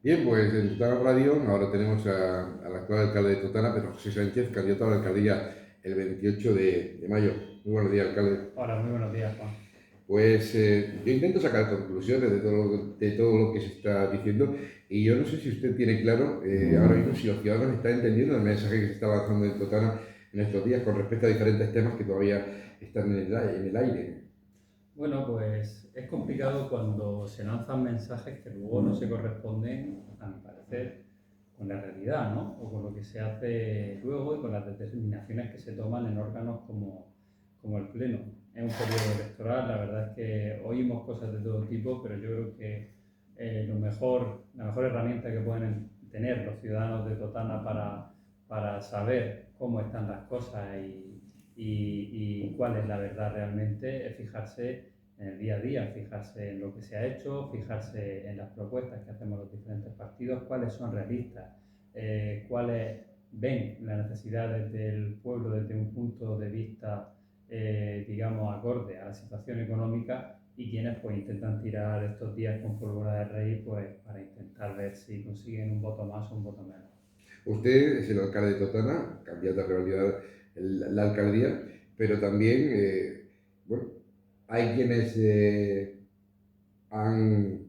Bien, pues en Totana Radio ahora tenemos al actual alcalde de Totana, Pedro José Sánchez, candidato a la alcaldía el 28 de mayo. Muy buenos días, alcalde. Hola, muy buenos días, Juan. Pues yo intento sacar conclusiones de todo lo que se está diciendo y yo no sé si usted tiene claro ahora mismo si los ciudadanos están entendiendo el mensaje que se está lanzando en Totana en estos días con respecto a diferentes temas que todavía están en el aire. Bueno, pues es complicado cuando se lanzan mensajes que luego no se corresponden, a mi parecer, con la realidad, ¿no? O con lo que se hace luego y con las determinaciones que se toman en órganos como el Pleno. Es un periodo electoral, la verdad es que oímos cosas de todo tipo, pero yo creo que la mejor herramienta que pueden tener los ciudadanos de Totana para saber cómo están las cosas y cuál es la verdad realmente es fijarse en el día a día, fijarse en lo que se ha hecho, fijarse en las propuestas que hacemos los diferentes partidos, cuáles son realistas, cuáles ven las necesidades del pueblo desde un punto de vista, digamos, acorde a la situación económica y quienes pues intentan tirar estos días con pólvora de rey pues para intentar ver si consiguen un voto más o un voto menos. Usted es el alcalde de Totana, candidato a revalidar la alcaldía, pero también, bueno, hay quienes han,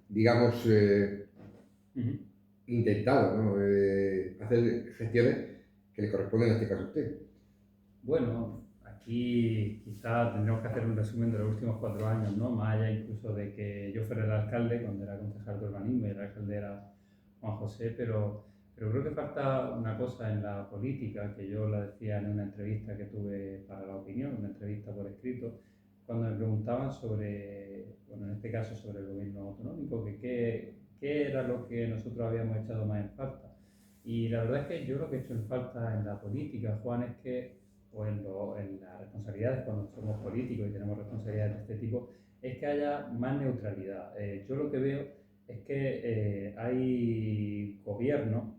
digamos, Uh-huh. intentado, ¿no? Hacer gestiones que le corresponden en este caso a usted. Bueno, aquí quizá tendríamos que hacer un resumen de los últimos 4 años, ¿no? Más allá incluso de que yo fuera el alcalde, cuando era concejal de urbanismo y el alcalde era Juan José, pero creo que falta una cosa en la política, que yo la decía en una entrevista que tuve para La Opinión, una entrevista por escrito, cuando me preguntaban sobre, bueno, en este caso sobre el gobierno autonómico, que qué era lo que nosotros habíamos echado más en falta. Y la verdad es que yo lo que he hecho en falta en la política, Juan, es que o en las responsabilidades cuando somos políticos y tenemos responsabilidades de este tipo, es que haya más neutralidad. Yo lo que veo es que hay gobiernos,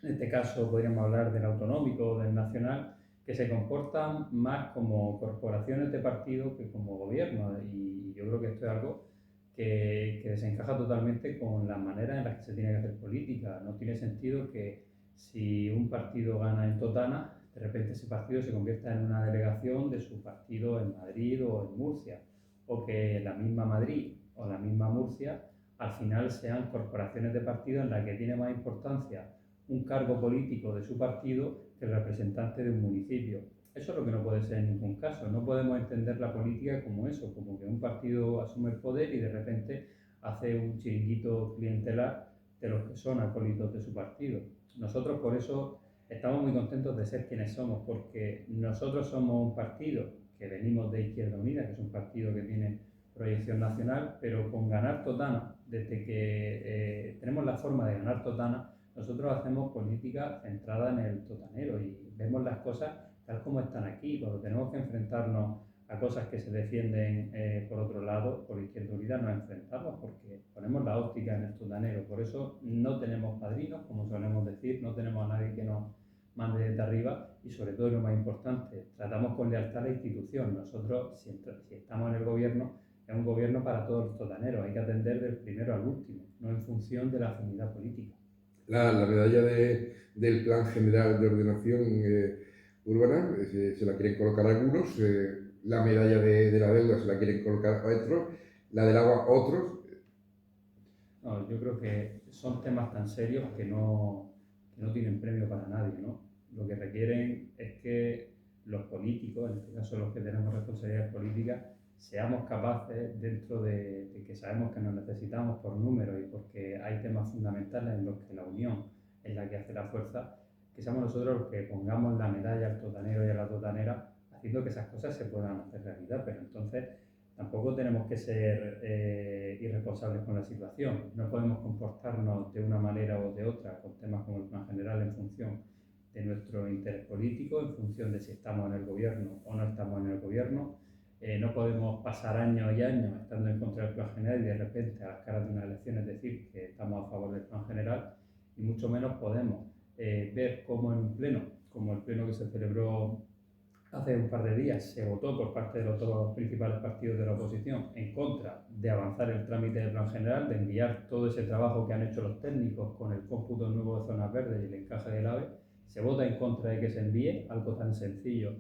en este caso podríamos hablar del autonómico o del nacional, que se comportan más como corporaciones de partido que como gobierno. Y yo creo que esto es algo que desencaja totalmente con las maneras en las que se tiene que hacer política. No tiene sentido que si un partido gana en Totana, de repente ese partido se convierta en una delegación de su partido en Madrid o en Murcia, o que la misma Madrid o la misma Murcia al final sean corporaciones de partido en las que tiene más importancia un cargo político de su partido que el representante de un municipio. Eso es lo que no puede ser en ningún caso. No podemos entender la política como eso, como que un partido asume el poder y de repente hace un chiringuito clientelar de los que son acólitos de su partido. Nosotros por eso estamos muy contentos de ser quienes somos, porque nosotros somos un partido que venimos de Izquierda Unida, que es un partido que tiene proyección nacional, pero con ganar Totana, desde que tenemos la forma de ganar Totana, nosotros hacemos política centrada en el totanero y vemos las cosas tal como están aquí. Cuando tenemos que enfrentarnos a cosas que se defienden por otro lado, por Izquierda Unida, nos enfrentamos porque ponemos la óptica en el totanero. Por eso no tenemos padrinos, como solemos decir, no tenemos a nadie que nos mande desde arriba y sobre todo lo más importante, tratamos con lealtad a la institución. Nosotros, si estamos en el gobierno, es un gobierno para todos los totaneros, hay que atender del primero al último, no en función de la afinidad política. La medalla del Plan General de Ordenación Urbana se la quieren colocar algunos, la medalla de la deuda se la quieren colocar a otros, la del agua a otros. No, yo creo que son temas tan serios que no tienen premio para nadie, ¿no? Lo que requieren es que los políticos, en este caso los que tenemos responsabilidades políticas, seamos capaces, dentro de que sabemos que nos necesitamos por números y porque hay temas fundamentales en los que la unión es la que hace la fuerza, que seamos nosotros los que pongamos la medalla al totanero y a la totanera, haciendo que esas cosas se puedan hacer realidad. Pero entonces tampoco tenemos que ser irresponsables con la situación. No podemos comportarnos de una manera o de otra con temas como el plan general en función de nuestro interés político, en función de si estamos en el gobierno o no estamos en el gobierno. No podemos pasar años y años estando en contra del plan general y de repente a las caras de unas elecciones decir que estamos a favor del plan general y mucho menos podemos ver cómo en un pleno, como el pleno que se celebró hace un par de días se votó por parte de los dos principales partidos de la oposición en contra de avanzar el trámite del plan general, de enviar todo ese trabajo que han hecho los técnicos con el cómputo nuevo de zonas verdes y el encaje del AVE, se vota en contra de que se envíe, algo tan sencillo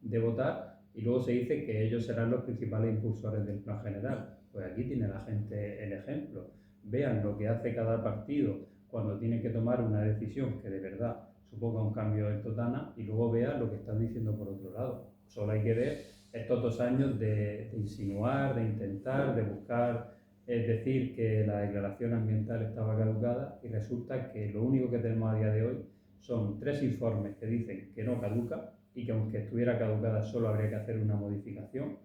de votar, y luego se dice que ellos serán los principales impulsores del plan general. Pues aquí tiene la gente el ejemplo. Vean lo que hace cada partido cuando tiene que tomar una decisión que de verdad suponga un cambio en Totana, y luego vean lo que están diciendo por otro lado. Solo hay que ver estos 2 años de insinuar, de intentar, de buscar, es decir, que la declaración ambiental estaba caducada, y resulta que lo único que tenemos a día de hoy son 3 informes que dicen que no caduca y que aunque estuviera caducada solo habría que hacer una modificación,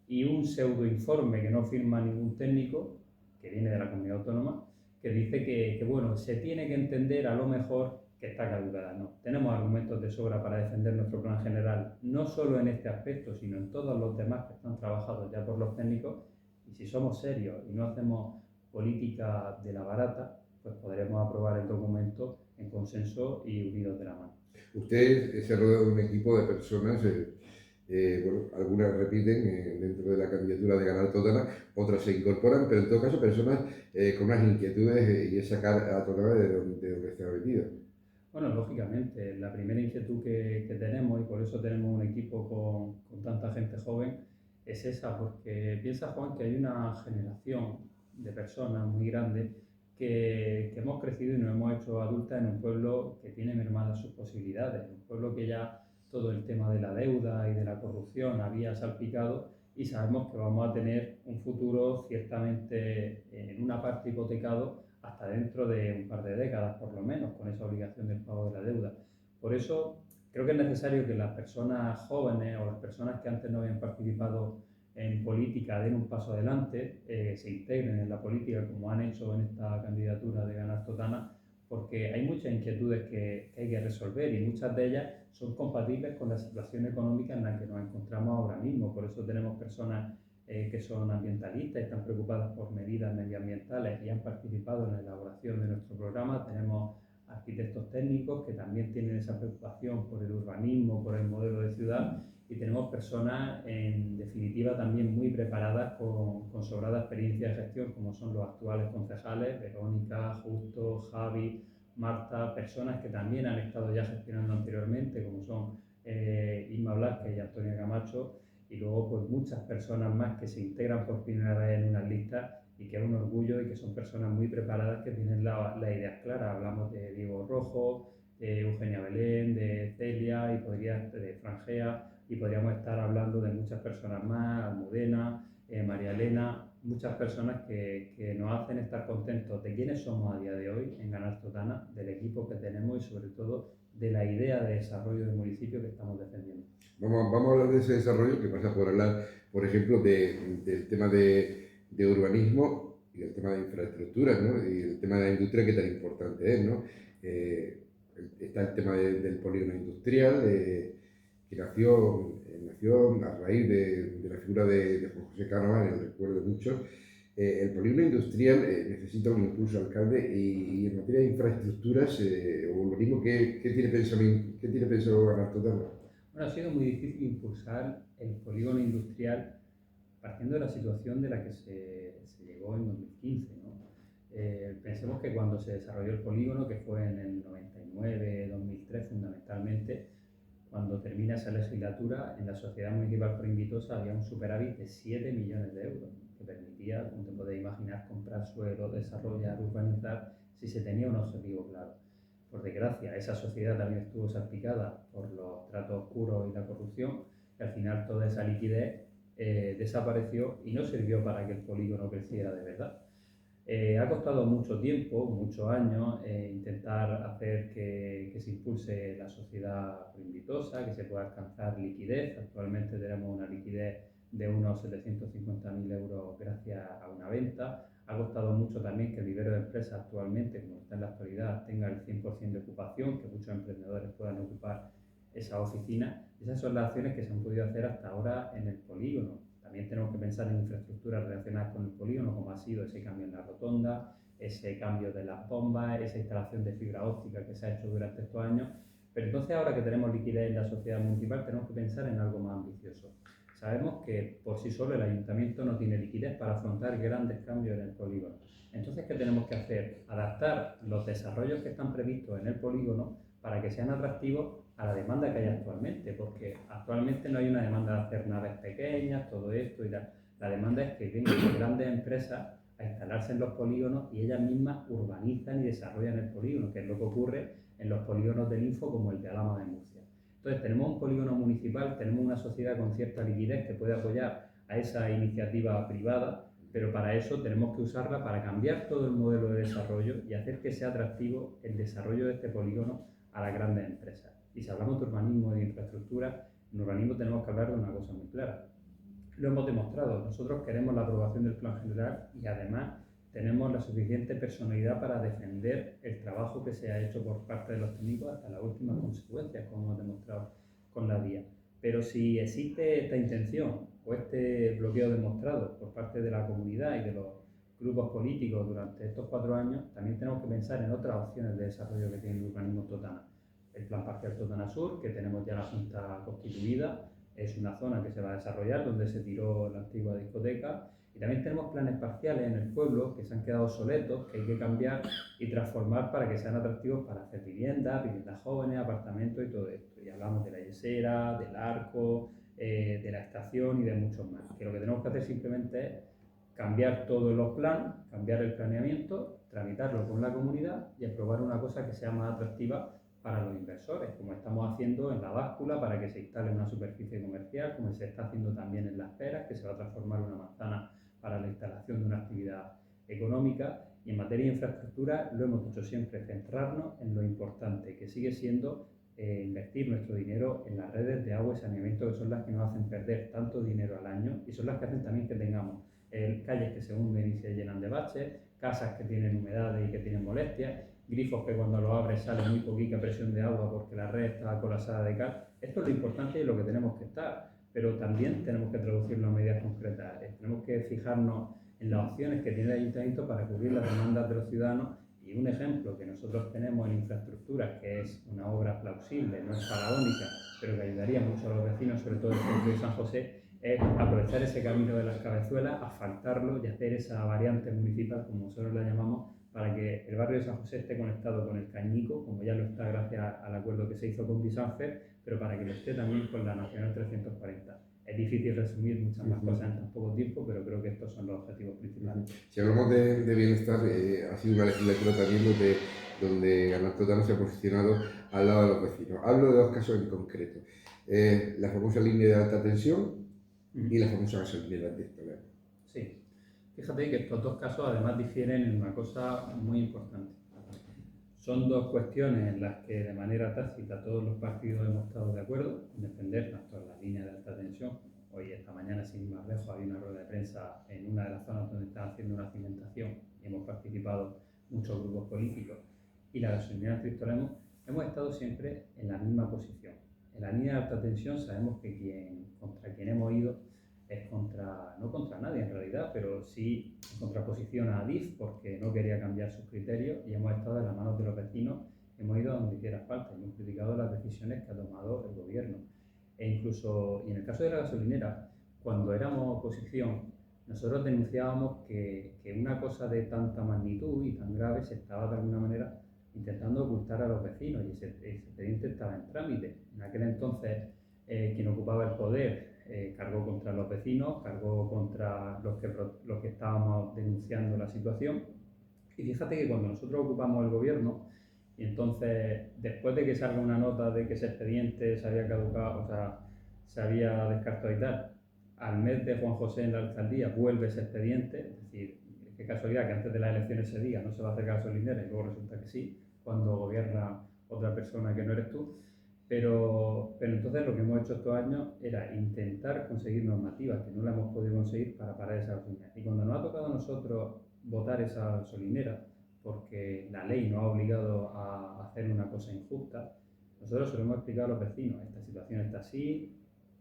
y un pseudo informe que no firma ningún técnico, que viene de la comunidad autónoma, que dice que bueno, se tiene que entender a lo mejor que está caducada. No, tenemos argumentos de sobra para defender nuestro plan general, no solo en este aspecto, sino en todos los demás que están trabajados ya por los técnicos, y si somos serios y no hacemos política de la barata, pues podremos aprobar el documento en consenso y unidos de la mano. Usted se ha rodeado de un equipo de personas, bueno, algunas repiten dentro de la candidatura de Ganar Totana, otras se incorporan, pero en todo caso personas con unas inquietudes y es sacar a Totana de donde está metido. Bueno, lógicamente, la primera inquietud que tenemos, y por eso tenemos un equipo con tanta gente joven, es esa, porque piensa, Juan, que hay una generación de personas muy grande que hemos crecido y nos hemos hecho adultas en un pueblo que tiene mermadas sus posibilidades, un pueblo que ya todo el tema de la deuda y de la corrupción había salpicado, y sabemos que vamos a tener un futuro ciertamente en una parte hipotecado hasta dentro de un par de décadas, por lo menos, con esa obligación del pago de la deuda. Por eso creo que es necesario que las personas jóvenes o las personas que antes no habían participado en política den un paso adelante, se integren en la política como han hecho en esta candidatura de Ganar Totana, porque hay muchas inquietudes que hay que resolver, y muchas de ellas son compatibles con la situación económica en la que nos encontramos ahora mismo. Por eso tenemos personas que son ambientalistas y están preocupadas por medidas medioambientales y han participado en la elaboración de nuestro programa. Tenemos arquitectos técnicos que también tienen esa preocupación por el urbanismo, por el modelo de ciudad, y tenemos personas en definitiva también muy preparadas con sobrada experiencia de gestión, como son los actuales concejales, Verónica, Justo, Javi, Marta, personas que también han estado ya gestionando anteriormente, como son Isma Blasque y Antonia Camacho, y luego pues muchas personas más que se integran por primera vez en unas listas, y que es un orgullo, y que son personas muy preparadas que tienen las ideas claras. Hablamos de Diego Rojo, de Eugenia Belén, de Celia de Frangea, y podríamos estar hablando de muchas personas más, Almudena, María Elena, muchas personas que nos hacen estar contentos de quiénes somos a día de hoy en Ganar Totana, del equipo que tenemos y sobre todo de la idea de desarrollo del municipio que estamos defendiendo. Vamos a hablar de ese desarrollo que pasa por hablar, por ejemplo, del tema de urbanismo y el tema de infraestructuras, ¿no? Y el tema de la industria que tan importante es, ¿no? Está el tema del polígono industrial, que nació a raíz de la figura de Juan José Cánovas, en el recuerdo de muchos. El polígono industrial necesita un impulso alcalde y en materia de infraestructuras o urbanismo, ¿qué tiene pensado Ganar Totana? Bueno, ha sido muy difícil impulsar el polígono industrial partiendo de la situación de la que se llegó en 2015, ¿no? Pensemos que cuando se desarrolló el polígono, que fue en el 99-2003 fundamentalmente, cuando termina esa legislatura, en la Sociedad Municipal Proinvitosa había un superávit de 7 millones de euros, que permitía, como te podéis imaginar, comprar suelo, desarrollar, urbanizar, si se tenía un objetivo claro. Por desgracia, esa sociedad también estuvo salpicada por los tratos oscuros y la corrupción, y al final toda esa liquidez desapareció y no sirvió para que el polígono creciera de verdad. Ha costado mucho tiempo, muchos años, intentar hacer que se impulse la sociedad proinvitosa, que se pueda alcanzar liquidez. Actualmente tenemos una liquidez de unos 750.000 euros gracias a una venta. Ha costado mucho también que el vivero de empresas actualmente, como está en la actualidad, tenga el 100% de ocupación, que muchos emprendedores puedan ocupar esa oficina. Esas son las acciones que se han podido hacer hasta ahora en el polígono. También tenemos que pensar en infraestructuras relacionadas con el polígono, como ha sido ese cambio en la rotonda, ese cambio de las bombas, esa instalación de fibra óptica que se ha hecho durante estos años. Pero entonces ahora que tenemos liquidez en la sociedad municipal tenemos que pensar en algo más ambicioso. Sabemos que por sí solo el ayuntamiento no tiene liquidez para afrontar grandes cambios en el polígono. Entonces, ¿qué tenemos que hacer? Adaptar los desarrollos que están previstos en el polígono para que sean atractivos a la demanda que hay actualmente, porque actualmente no hay una demanda de hacer naves pequeñas, todo esto y tal. La demanda es que vengan grandes empresas a instalarse en los polígonos y ellas mismas urbanizan y desarrollan el polígono, que es lo que ocurre en los polígonos del Info como el de Alhama de Murcia. Entonces tenemos un polígono municipal, tenemos una sociedad con cierta liquidez que puede apoyar a esa iniciativa privada, pero para eso tenemos que usarla para cambiar todo el modelo de desarrollo y hacer que sea atractivo el desarrollo de este polígono a las grandes empresas. Y si hablamos de urbanismo y de infraestructura, en urbanismo tenemos que hablar de una cosa muy clara. Lo hemos demostrado, nosotros queremos la aprobación del plan general y además tenemos la suficiente personalidad para defender el trabajo que se ha hecho por parte de los técnicos hasta las últimas consecuencias, como hemos demostrado con la vía. Pero si existe esta intención o este bloqueo demostrado por parte de la comunidad y de los grupos políticos durante estos 4 años, también tenemos que pensar en otras opciones de desarrollo que tiene el urbanismo Totana. El plan parcial Totana Sur, que tenemos ya la Junta constituida, es una zona que se va a desarrollar donde se tiró la antigua discoteca. Y también tenemos planes parciales en el pueblo que se han quedado obsoletos, que hay que cambiar y transformar para que sean atractivos para hacer viviendas jóvenes, apartamentos y todo esto. Y hablamos de la Yesera, del Arco, de la estación y de muchos más. Que lo que tenemos que hacer simplemente es cambiar todos los planes, cambiar el planeamiento, tramitarlo con la comunidad y aprobar una cosa que sea más atractiva para los inversores, como estamos haciendo en la báscula para que se instale una superficie comercial, como se está haciendo también en Las Peras, que se va a transformar en una manzana para la instalación de una actividad económica. Y en materia de infraestructura lo hemos dicho siempre, centrarnos en lo importante, que sigue siendo invertir nuestro dinero en las redes de agua y saneamiento, que son las que nos hacen perder tanto dinero al año y son las que hacen también que tengamos calles que se hunden y se llenan de baches, casas que tienen humedades y que tienen molestias, grifos que cuando los abres sale muy poquita presión de agua porque la red está colapsada de cal. Esto es lo importante y es lo que tenemos que estar, pero también tenemos que traducirlo a medidas concretas. Tenemos que fijarnos en las opciones que tiene el ayuntamiento para cubrir las demandas de los ciudadanos. Y un ejemplo que nosotros tenemos en infraestructuras, que es una obra plausible, no es faraónica, pero que ayudaría mucho a los vecinos, sobre todo el centro de San José, es aprovechar ese camino de las Cabezuelas, asfaltarlo y hacer esa variante municipal, como nosotros la llamamos, para que el barrio de San José esté conectado con el Cañico, como ya lo está gracias al acuerdo que se hizo con Bisanfer, pero para que lo esté también con la Nacional 340. Es difícil resumir muchas más cosas en tan poco tiempo, pero creo que estos son los objetivos principales. Si hablamos de bienestar, ha sido una legislatura también donde Ganar Totana se ha posicionado al lado de los vecinos. Hablo de 2 casos en concreto. La famosa línea de alta tensión y la famosa gasolinera de Toledo. Sí. Fíjate que estos 2 casos además difieren en una cosa muy importante. Son 2 cuestiones en las que de manera tácita todos los partidos hemos estado de acuerdo en defender tanto la línea de alta tensión. Hoy, esta mañana, sin ir más lejos, había una rueda de prensa en una de las zonas donde están haciendo una cimentación y hemos participado muchos grupos políticos. Y la gasolinera Tristolemos, hemos estado siempre en la misma posición. En la línea de alta tensión sabemos que contra quien hemos ido es no contra nadie en realidad, pero sí en contraposición a Adif, porque no quería cambiar sus criterios y hemos estado en las manos de los vecinos, hemos ido a donde hiciera falta, hemos criticado las decisiones que ha tomado el gobierno. E incluso, y en el caso de la gasolinera, cuando éramos oposición, nosotros denunciábamos que una cosa de tanta magnitud y tan grave se estaba de alguna manera intentando ocultar a los vecinos y ese expediente estaba en trámite. En aquel entonces, quien ocupaba el poder cargó contra los vecinos, cargó contra los que estábamos denunciando la situación. Y fíjate que cuando nosotros ocupamos el gobierno, y entonces después de que salga una nota de que ese expediente se había caducado, o sea, se había descartado y tal, al mes de Juan José en la alcaldía vuelve ese expediente, es decir, qué casualidad que antes de las elecciones se diga no se va a hacer gasolinera y luego resulta que sí, cuando gobierna otra persona que no eres tú. Pero entonces lo que hemos hecho estos años era intentar conseguir normativas que no la hemos podido conseguir para parar esa gasolinera. Y cuando nos ha tocado a nosotros votar esa gasolinera, porque la ley nos ha obligado a hacer una cosa injusta, nosotros se lo hemos explicado a los vecinos, esta situación está así,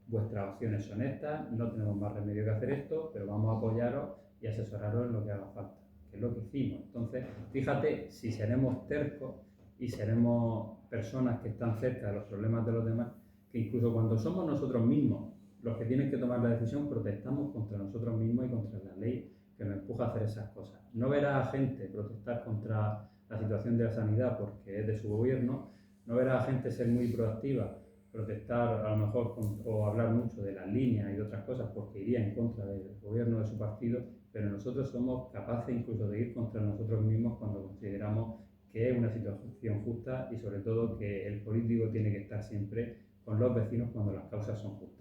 vuestras opciones son estas, no tenemos más remedio que hacer esto, pero vamos a apoyaros y asesoraros en lo que haga falta, que es lo que hicimos. Entonces, fíjate, si seremos tercos y seremos personas que están cerca de los problemas de los demás, que incluso cuando somos nosotros mismos los que tienen que tomar la decisión, protestamos contra nosotros mismos y contra la ley que nos empuja a hacer esas cosas. No verás a gente protestar contra la situación de la sanidad porque es de su gobierno, no verás a gente ser muy proactiva, protestar a lo mejor o hablar mucho de las líneas y de otras cosas porque iría en contra del gobierno de su partido, pero nosotros somos capaces incluso de ir contra nosotros mismos cuando consideramos que es una situación justa y sobre todo que el político tiene que estar siempre con los vecinos cuando las causas son justas.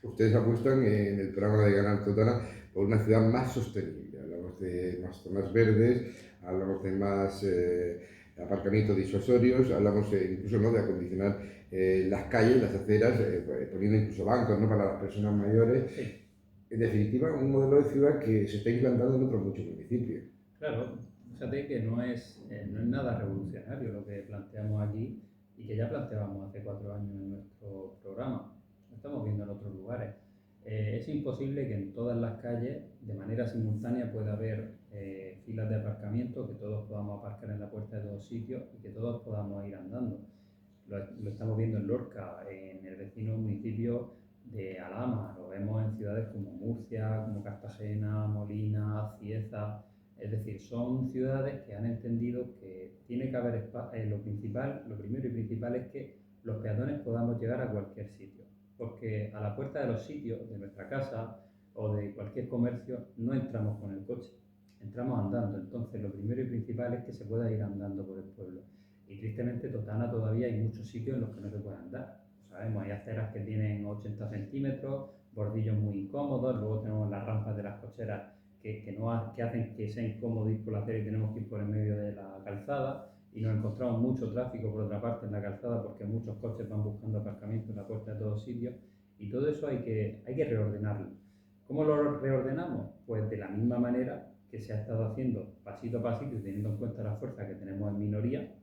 Ustedes apuestan en el programa de Canal Totana por una ciudad más sostenible. Hablamos de más zonas verdes, hablamos de más aparcamientos disuasorios, hablamos incluso, ¿no?, de acondicionar las calles, las aceras, poniendo incluso bancos, ¿no?, para las personas mayores. Sí. En definitiva, un modelo de ciudad que se está implantando en otros muchos municipios. Claro, fíjate que no es nada revolucionario lo que planteamos aquí y que ya planteábamos hace 4 años en nuestro programa. Lo estamos viendo en otros lugares. Es imposible que en todas las calles, de manera simultánea, pueda haber filas de aparcamiento, que todos podamos aparcar en la puerta de todos sitios y que todos podamos ir andando. Lo estamos viendo en Lorca, en el vecino municipio de Alhama, lo vemos en ciudades como Murcia, como Cartagena, Molina, Cieza. Es decir, son ciudades que han entendido que tiene que haber lo primero y principal es que los peatones podamos llegar a cualquier sitio, porque a la puerta de los sitios, de nuestra casa o de cualquier comercio, no entramos con el coche, entramos andando. Entonces, lo primero y principal es que se pueda ir andando por el pueblo. Y tristemente, Totana todavía hay muchos sitios en los que no se puede andar. Sabemos, hay aceras que tienen 80 centímetros, bordillos muy incómodos, luego tenemos las rampas de las cocheras que hacen que sea incómodo ir por la acera y tenemos que ir por en medio de la calzada, y nos encontramos mucho tráfico por otra parte en la calzada porque muchos coches van buscando aparcamiento en la puerta de todos sitios, y todo eso hay que reordenarlo. ¿Cómo lo reordenamos? Pues de la misma manera que se ha estado haciendo pasito a pasito y teniendo en cuenta la fuerza que tenemos en minoría,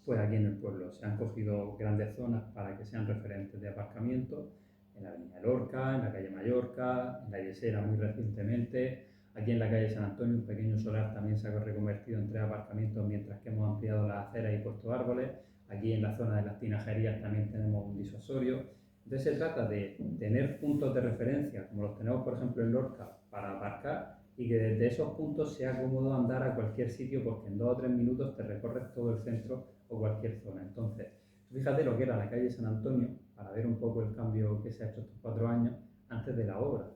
pues aquí en el pueblo se han cogido grandes zonas para que sean referentes de aparcamiento, en la avenida Lorca, en la calle Mallorca, en la Yesera muy recientemente. Aquí en la calle San Antonio un pequeño solar también se ha reconvertido en 3 aparcamientos mientras que hemos ampliado las aceras y puesto árboles. Aquí en la zona de las tinajerías también tenemos un disuasorio. Entonces se trata de tener puntos de referencia, como los tenemos por ejemplo en Lorca, para aparcar, y que desde esos puntos sea cómodo andar a cualquier sitio porque en 2 o 3 minutos te recorres todo el centro o cualquier zona. Entonces, fíjate lo que era la calle San Antonio, para ver un poco el cambio que se ha hecho estos 4 años antes de la obra.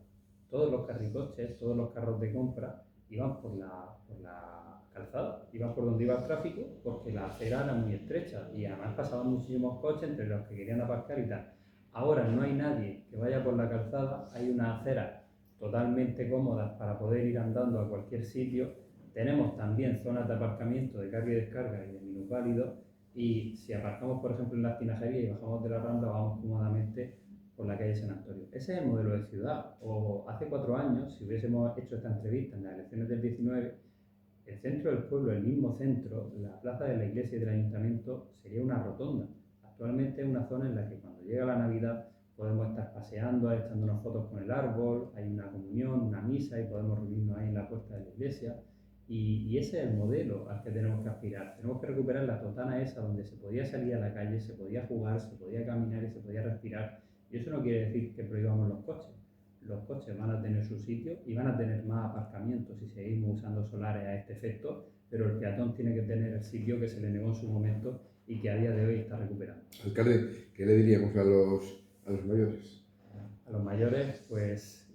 Todos los carricoches, todos los carros de compra iban por la calzada, iban por donde iba el tráfico porque la acera era muy estrecha y además pasaban muchísimos coches entre los que querían aparcar y tal. Ahora no hay nadie que vaya por la calzada, hay unas aceras totalmente cómodas para poder ir andando a cualquier sitio. Tenemos también zonas de aparcamiento de carga y descarga y de minusválidos, y si aparcamos por ejemplo en las tinajerías y bajamos de la Rambla, vamos cómodamente por la calle San Antonio. Ese es el modelo de ciudad. O hace 4 años, si hubiésemos hecho esta entrevista en las elecciones del 19, el centro del pueblo, el mismo centro, la plaza de la iglesia y del ayuntamiento, sería una rotonda. Actualmente es una zona en la que cuando llega la Navidad podemos estar paseando, echándonos fotos con el árbol, hay una comunión, una misa y podemos reunirnos ahí en la puerta de la iglesia. Y ese es el modelo al que tenemos que aspirar. Tenemos que recuperar la Totana esa donde se podía salir a la calle, se podía jugar, se podía caminar y se podía respirar. Y eso no quiere decir que prohibamos los coches. Los coches van a tener su sitio y van a tener más aparcamientos si seguimos usando solares a este efecto, pero el peatón tiene que tener el sitio que se le negó en su momento y que a día de hoy está recuperando. Alcalde, ¿qué le diríamos a los mayores? A los mayores, pues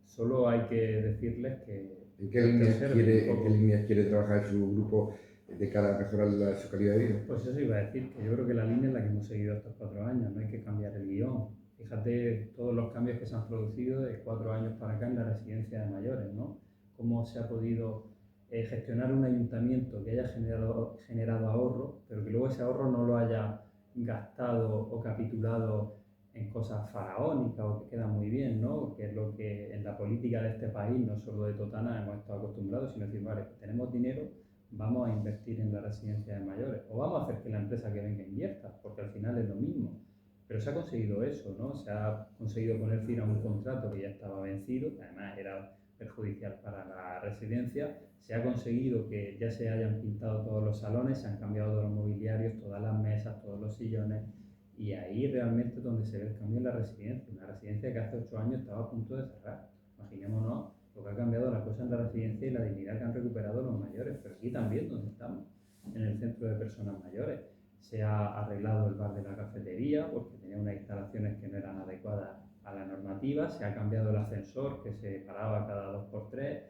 solo hay que decirles que... ¿En qué líneas quiere trabajar su grupo de cara a mejorar su calidad de vida? Pues eso iba a decir, que yo creo que la línea es la que hemos seguido estos 4 años, no hay que cambiar el guión. Fíjate todos los cambios que se han producido de 4 años para acá en la residencia de mayores, ¿no? Cómo se ha podido gestionar un ayuntamiento que haya generado ahorro, pero que luego ese ahorro no lo haya gastado o capitulado en cosas faraónicas o que quedan muy bien, ¿no? Que es lo que en la política de este país, no solo de Totana, hemos estado acostumbrados, sino decir, vale, tenemos dinero, vamos a invertir en la residencia de mayores, o vamos a hacer que la empresa que venga invierta, porque al final es lo mismo. Pero se ha conseguido eso, ¿no? Se ha conseguido poner fin a un contrato que ya estaba vencido, que además era perjudicial para la residencia. Se ha conseguido que ya se hayan pintado todos los salones, se han cambiado todos los mobiliarios, todas las mesas, todos los sillones, y ahí realmente es donde se ve el cambio en la residencia. Una residencia que hace 8 años estaba a punto de cerrar. Imaginémonos lo que ha cambiado la cosa en la residencia y la dignidad que han recuperado los mayores, pero aquí también donde estamos, en el centro de personas mayores. Se ha arreglado el bar de la cafetería porque tenía unas instalaciones que no eran adecuadas a la normativa, se ha cambiado el ascensor que se paraba cada 2 por 3,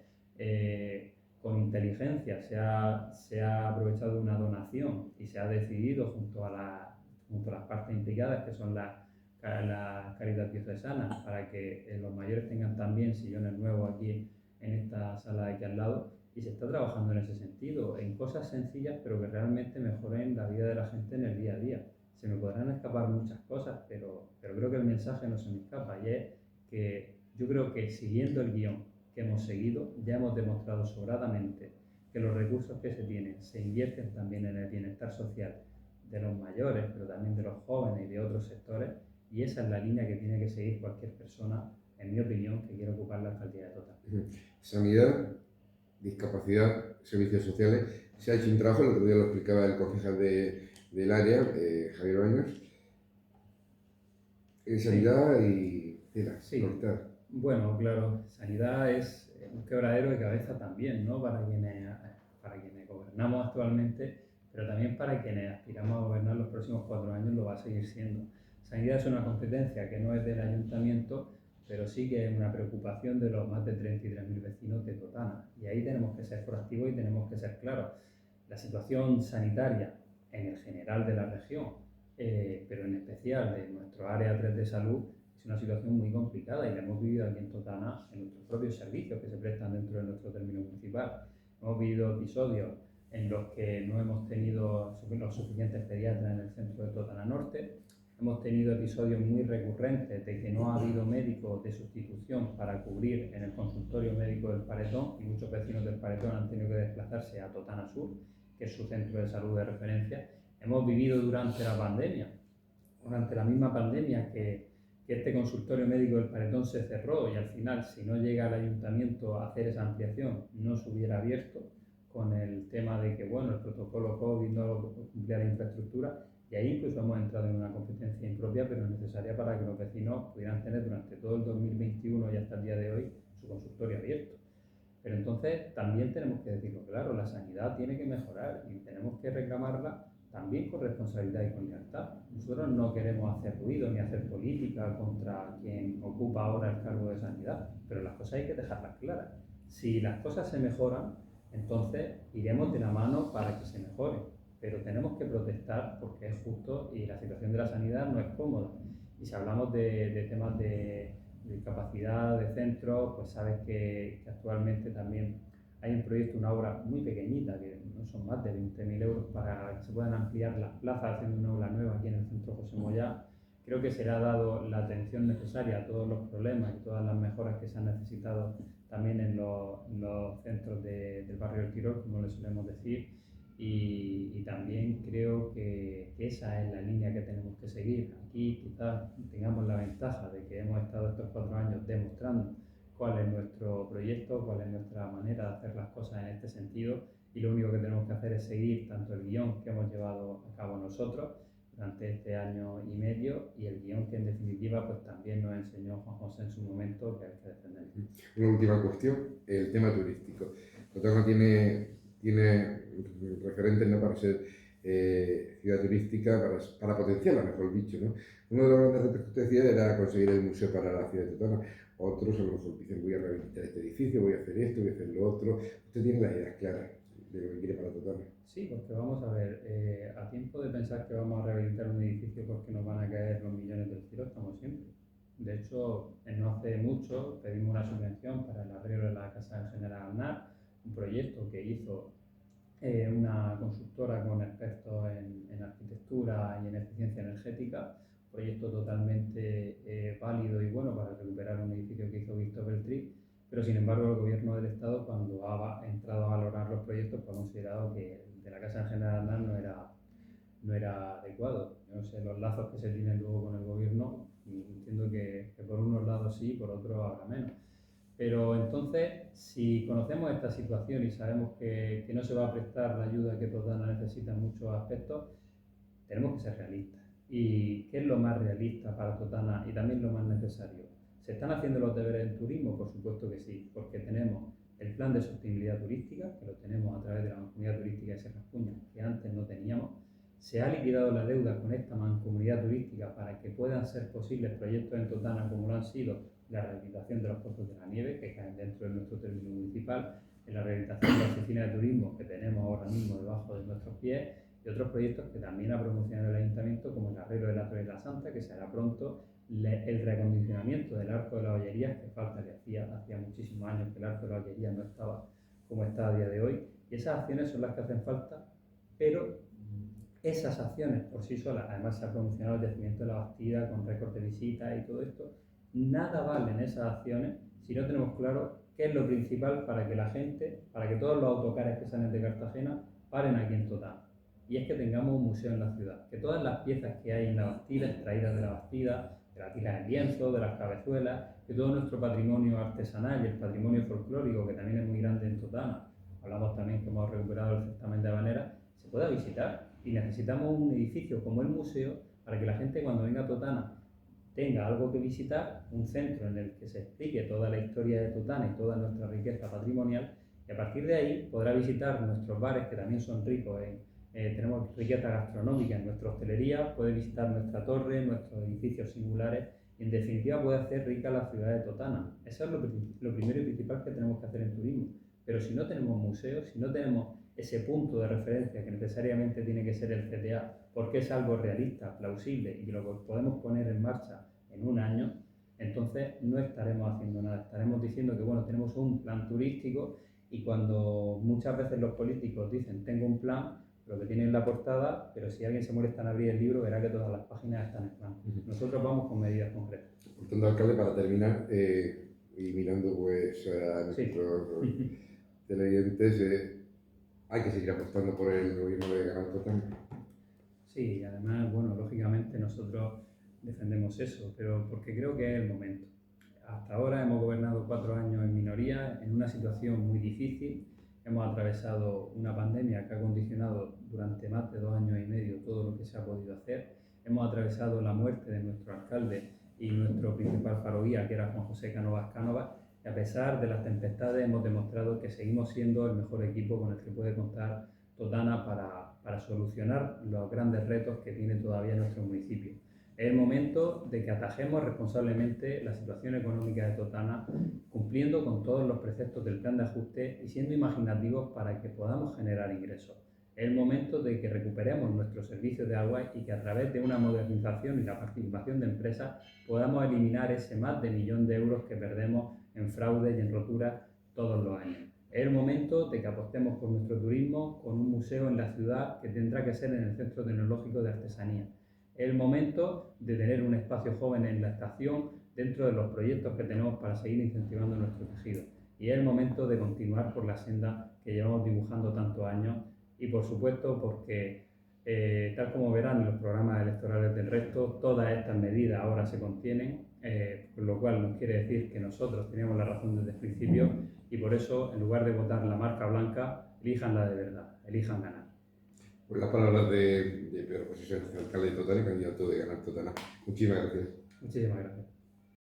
con inteligencia se ha aprovechado una donación y se ha decidido junto a las partes implicadas, que son la Caridad Diocesana, para que los mayores tengan también sillones nuevos aquí en esta sala de aquí al lado, y se está trabajando en ese sentido, en cosas sencillas pero que realmente mejoren la vida de la gente en el día a día. Se me podrán escapar muchas cosas, pero creo que el mensaje no se me escapa, y es que yo creo que siguiendo el guión que hemos seguido, ya hemos demostrado sobradamente que los recursos que se tienen se invierten también en el bienestar social de los mayores, pero también de los jóvenes y de otros sectores, y esa es la línea que tiene que seguir cualquier persona, en mi opinión, que quiera ocupar la alcaldía de Totana. Sanidad, discapacidad, servicios sociales. Se ha hecho un trabajo, el otro día lo explicaba el concejal del área, Javier Baños, en sanidad y Sí. cortar. Bueno, claro, sanidad es un quebradero de cabeza también, ¿no? Para quienes gobernamos actualmente, pero también para quienes aspiramos a gobernar los próximos 4 años lo va a seguir siendo. Sanidad es una competencia que no es del ayuntamiento, pero sí que es una preocupación de los más de 33.000 vecinos de Totana. Y ahí tenemos que ser proactivos y tenemos que ser claros. La situación sanitaria en el general de la región, pero en especial de nuestro área 3 de salud, es una situación muy complicada y la hemos vivido aquí en Totana en nuestros propios servicios que se prestan dentro de nuestro término municipal. Hemos vivido episodios en los que no hemos tenido los suficientes pediatras en el centro de Totana Norte. Hemos tenido episodios muy recurrentes de que no ha habido médicos de sustitución para cubrir en el consultorio médico del Paretón, y muchos vecinos del Paretón han tenido que desplazarse a Totana Sur, que es su centro de salud de referencia. Hemos vivido durante la misma pandemia, que este consultorio médico del Paretón se cerró, y al final, si no llega el ayuntamiento a hacer esa ampliación, no se hubiera abierto, con el tema de que bueno, el protocolo COVID no cumplía la infraestructura, y ahí incluso hemos entrado en una competencia impropia, pero necesaria para que los vecinos pudieran tener durante todo el 2021 y hasta el día de hoy su consultorio abierto. Pero entonces también tenemos que decirlo claro, la sanidad tiene que mejorar y tenemos que reclamarla también con responsabilidad y con lealtad. Nosotros no queremos hacer ruido ni hacer política contra quien ocupa ahora el cargo de sanidad, pero las cosas hay que dejarlas claras. Si las cosas se mejoran, entonces iremos de la mano para que se mejoren, pero tenemos que protestar porque es justo y la situación de la sanidad no es cómoda. Y si hablamos de temas de capacidad de centros, pues sabes que actualmente también hay un proyecto, una obra muy pequeñita, que no son más de 20.000 euros, para que se puedan ampliar las plazas haciendo una aula nueva aquí en el centro José Moyá. Creo que será dado la atención necesaria a todos los problemas y todas las mejoras que se han necesitado también en los centros del barrio del Tirol, como le solemos decir, y también creo que esa es la línea que tenemos que seguir. Aquí quizás tengamos la ventaja de que hemos estado estos 4 años demostrando cuál es nuestro proyecto, cuál es nuestra manera de hacer las cosas en este sentido, y lo único que tenemos que hacer es seguir tanto el guión que hemos llevado a cabo nosotros durante este año y medio, y el guión que en definitiva pues también nos enseñó Juan José en su momento, que hay que defender. Una última cuestión, el tema turístico. Totana tiene referentes, ¿no?, para ser ciudad turística, para potenciarla, mejor dicho, ¿no? Uno de los grandes retos que usted decía era conseguir el museo para la ciudad de Totana. Otros a lo mejor dicen, voy a rehabilitar este edificio, voy a hacer esto, voy a hacer lo otro. Usted tiene las ideas claras de lo que quiere para Totana. Sí, porque vamos a ver, a tiempo de pensar que vamos a rehabilitar un edificio porque nos van a caer los millones del cielo, estamos siempre. De hecho, no hace mucho pedimos una subvención para el arreglo de la Casa del General Aznar, un proyecto que hizo una consultora con expertos en arquitectura y en eficiencia energética, proyecto totalmente válido y bueno para recuperar un edificio que hizo Víctor Beltrí, pero sin embargo el gobierno del Estado, cuando ha entrado a valorar los proyectos, pues ha considerado que el de la Casa del General Aznar no era adecuado. Yo no sé los lazos que se tienen luego con el gobierno, entiendo que por unos lados sí, por otros habrá menos. Pero entonces, si conocemos esta situación y sabemos que no se va a prestar la ayuda que Totana necesita en muchos aspectos, tenemos que ser realistas. ¿Y qué es lo más realista para Totana y también lo más necesario? ¿Se están haciendo los deberes en turismo? Por supuesto que sí, porque tenemos el plan de sostenibilidad turística, que lo tenemos a través de la Mancomunidad Turística de Serras Puñas, que antes no teníamos. Se ha liquidado la deuda con esta Mancomunidad Turística para que puedan ser posibles proyectos en Totana como lo han sido la rehabilitación de los pozos de la nieve, que caen dentro de nuestro término municipal, en la rehabilitación de la oficina de turismo que tenemos ahora mismo debajo de nuestros pies, y otros proyectos que también ha promocionado el Ayuntamiento, como el arreglo de la Torre de la Santa, que se hará pronto, el reacondicionamiento del Arco de la Ollería, que falta, que hacía muchísimos años que el Arco de la Ollería no estaba como está a día de hoy, y esas acciones son las que hacen falta, pero esas acciones por sí solas, además se ha promocionado el yacimiento de la Bastida con récord de visitas y todo esto, nada valen esas acciones si no tenemos claro qué es lo principal para que la gente, para que todos los autocares que salen de Cartagena paren aquí en Totana. Y es que tengamos un museo en la ciudad, que todas las piezas que hay en la Bastida, extraídas de la Bastida, de la tira de lienzo, de las cabezuelas, que todo nuestro patrimonio artesanal y el patrimonio folclórico, que también es muy grande en Totana, hablamos también que hemos recuperado el certamen de habanera, se pueda visitar. Y necesitamos un edificio como el museo para que la gente cuando venga a Totana tenga algo que visitar, un centro en el que se explique toda la historia de Totana y toda nuestra riqueza patrimonial, y a partir de ahí podrá visitar nuestros bares, que también son ricos tenemos riqueza gastronómica en nuestra hostelería, puede visitar nuestra torre, nuestros edificios singulares, y en definitiva puede hacer rica la ciudad de Totana. Eso es lo primero y principal que tenemos que hacer en turismo. Pero si no tenemos museos, si no tenemos ese punto de referencia que necesariamente tiene que ser el CTA, porque es algo realista, plausible y que lo podemos poner en marcha en un año, entonces no estaremos haciendo nada. Estaremos diciendo que bueno, tenemos un plan turístico, y cuando muchas veces los políticos dicen tengo un plan, lo que tiene en la portada, pero si alguien se molesta en abrir el libro verá que todas las páginas están en plan. Nosotros vamos con medidas concretas. Por tanto, alcalde, para terminar, y mirando pues a nuestros televidentes, hay que seguir apostando por el gobierno de Ganar Totana. Sí, además, bueno, lógicamente nosotros defendemos eso, pero porque creo que es el momento. Hasta ahora hemos gobernado 4 años en minoría, en una situación muy difícil. Hemos atravesado una pandemia que ha condicionado durante más de 2 años y medio todo lo que se ha podido hacer. Hemos atravesado la muerte de nuestro alcalde y nuestro principal faroguía, que era Juan José Cánovas Cánovas, y a pesar de las tempestades hemos demostrado que seguimos siendo el mejor equipo con el que puede contar Totana para solucionar los grandes retos que tiene todavía nuestro municipio. Es el momento de que atajemos responsablemente la situación económica de Totana, cumpliendo con todos los preceptos del plan de ajuste y siendo imaginativos para que podamos generar ingresos. Es el momento de que recuperemos nuestros servicios de agua y que a través de una modernización y la participación de empresas podamos eliminar ese más de 1 millón de euros que perdemos en fraude y en roturas todos los años. Es el momento de que apostemos por nuestro turismo con un museo en la ciudad que tendrá que ser en el Centro Tecnológico de Artesanía. Es el momento de tener un espacio joven en la estación dentro de los proyectos que tenemos para seguir incentivando nuestro tejido. Y es el momento de continuar por la senda que llevamos dibujando tantos años, y por supuesto porque tal como verán en los programas electorales del resto, todas estas medidas ahora se contienen, con lo cual nos quiere decir que nosotros teníamos la razón desde el principio, y por eso, en lugar de votar la marca blanca, elijan la de verdad, elijan ganar. Pues las palabras de Pedro José Sánchez, alcalde de Totana y candidato de Ganar Totana. Muchísimas gracias. Muchísimas gracias.